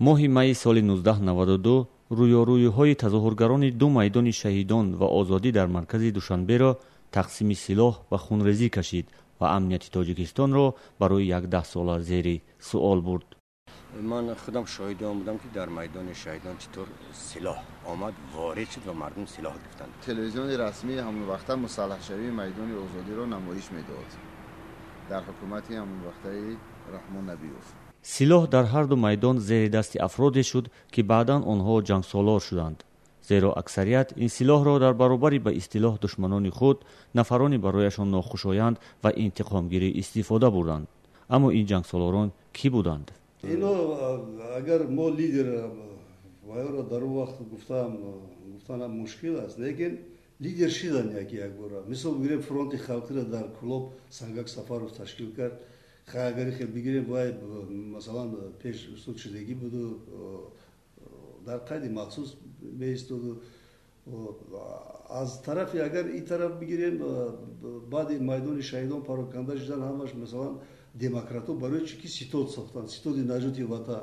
моҳи майи соли 1992 рӯёрӯйиҳои тазоҳургарони ду майдони шаҳидон ва озодӣ дар маркази душанберо тақсими силоҳ ва хунрезӣ кашид ва амнияти тоҷикистонро барои 11 сола зери суол бурд. من خودم شاهد آن بودم که در میدان شهیدان چطور سلاح آمد وارد شد و مردم سلاح گرفتند. تلویزیون رسمی همون وقتا مسلح شوی میدان آزادی را نمایش میداد. در حکومتی همون وقتای رحمان نبیوف. سلاح در هر دو میدان زیر دست افرادی شد که بعداً آنها جنگسالار شدند. زیرا اکثریت این سلاح را در برابری به اصطلاح دشمنان خود نفرانی برایشان ناخوشایند و انتقامگیری استفاده بردند. اما این جنگسالاران کی بودند؟ اینو اگر ما لیدر وایرا در وقت گفتم مشکل است، لیکن لیدر شدن یک باره. مثلا بگیریم فرانت خلقی را در کلوب سنگک سفارов تشکیل کرد. اگر خیلی بگیریم باید مثلا پیش سود شدگی بود و در قید مخصوص میستود. از طرفی اگر این طرف بگیریم بعد میدان شهیدان پراکنده شدن همش مثلا دموکراتو برای چی ستاد ساختن، ستاد نجاتی وطن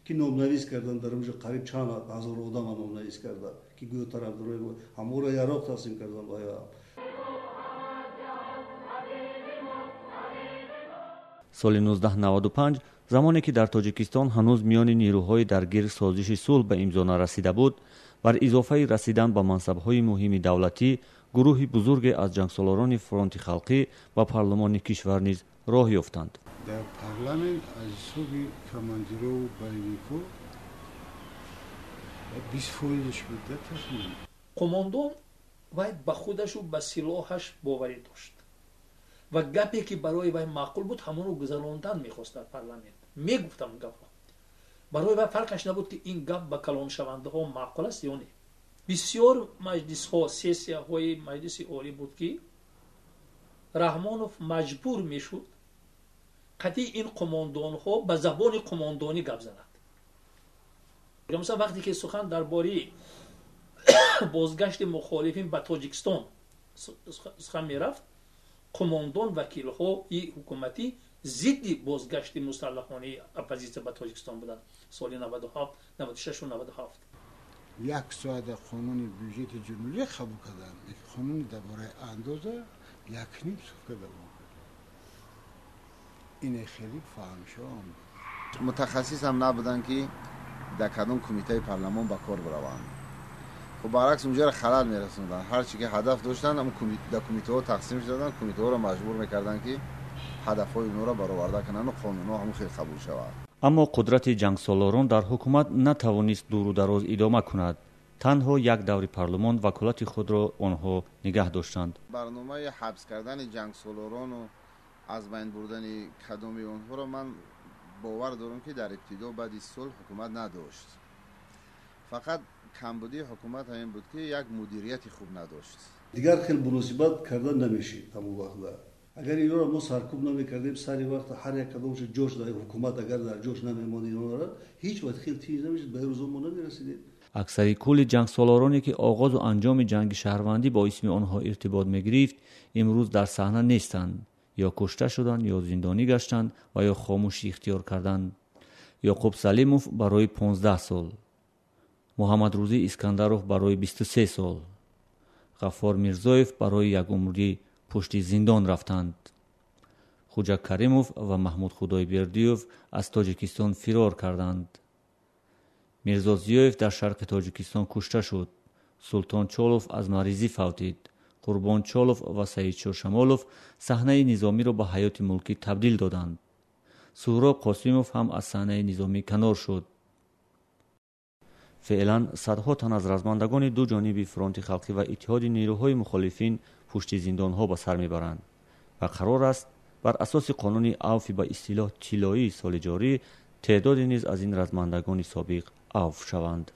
که نامنویس کردن در اونجا قریب چند هزار آدم نامنویس کردن که گویا طرفدارای همو را یراق تقسیم کردن. соли 1995 замоне ки дар тоҷикистон ҳанӯз миёни нирӯҳои даргир созиши сулҳ ба имзо нарасида буд, бар изофаи расидан ба мансабҳои муҳими давлатӣ гурӯҳи бузурге аз ҷангсолорони фронти халқӣ ба парлумони кишвар низ роҳ ёфтанд. дар парламент аз ҳисоби командирову боевику 20% буда тахмин. қомондон вай ба худашу ба силоҳаш боварӣ дошт ва гапе ки барои вай маъқул буд ҳамонро гузарондан мехост дар парламент. мегуфтам гапҳо барои вай фарқаш набуд ки ин гап ба калоншавандаҳо маъқул аст ё не. бисёр маҷлисҳо сессияҳои маҷлиси олӣ буд ки раҳмонов маҷбур мешуд қатъи ин қомондонҳо ба забони қомондонӣ гап занад. масалан вақте ки сухан дар бораи бозгашти мухолифин ба тоҷикистон сухан мерафт, قماندان وکیل‌های حکومتی ضد بازگشت مسلحانه اپوزیسیون به تاجیکستان بودند سال 97 96 و 97. یک ساعت قانون بودجه جمهوری قبول کردن، قانون درباره اندازه یک نیم صفحه دوام کرد. این خیلی فهم شد. متخصص هم نبودن که در کدام کمیته پارلمان به کار بروند. خب برعکس اونجا را خلل میرسوندن. هر چی که هدف داشتن اما در کمیته ها تقسیم شدن، کمیته ها را مجبور میکردن که هدف های اونها را برآورده کنن و قانون ها هم خیلی قبول شود. اما قدرت جنگسالاران در حکومت نتوانست دور و دراز ادامه کند. تنها یک دور پارلمان وکالت خود را آنها نگه داشتند. برنامه حبس کردن جنگسالاران و از بین بردن کدام اونها را من باور دارم که در ابتدا بعد از صلح حکومت نداشت. فقط کمبودی حکومت همین بود که یک مدیریت خوب نداشت. دیگر خیلی مناسبت کردن نمیشید همون وقت. اگر اینا را ما سرکوب نمیکردیم سری وقت هر یک کدامش جوش در حکومت اگر در جوش نمیماند اینا را هیچ وقت خیلی تیز نمیشد به روز ما نمیرسیدیم. اکثری کل جنگسالارانی که آغاز و انجام جنگ شهروندی با اسم آنها ارتباط میگرفت امروز در صحنه نیستند، یا کشته شدند یا زندانی گشتند و یا خاموشی اختیار کردند. یعقوب سلیموف برای 15 سال، محمد روزی اسکندرов برای 23 سال، غفار میرزایف برای یک عمری پشت زندان رفتند. خوجا کریموف و محمود خدایبردیوف از تاجیکستان فرار کردند. میرزا زیویف در شرق تاجیکستان کشته شد. سلطان چالوف از مریضی فوتید. قربان چالوف و سعید شورشمالوف صحنه نظامی را به حیات ملکی تبدیل دادند. سهراب قاسیموف هم از صحنه نظامی کنار شد. فعلا صدها تن از رزمندگان دو جانب فرانت خلقی و اتحاد نیروهای مخالفین پشت زندانها به سر میبرند و قرار است بر اساس قانون عفو به اصطلاح طلایی سال جاری تعدادی نیز از این رزمندگان سابق عفو شوند.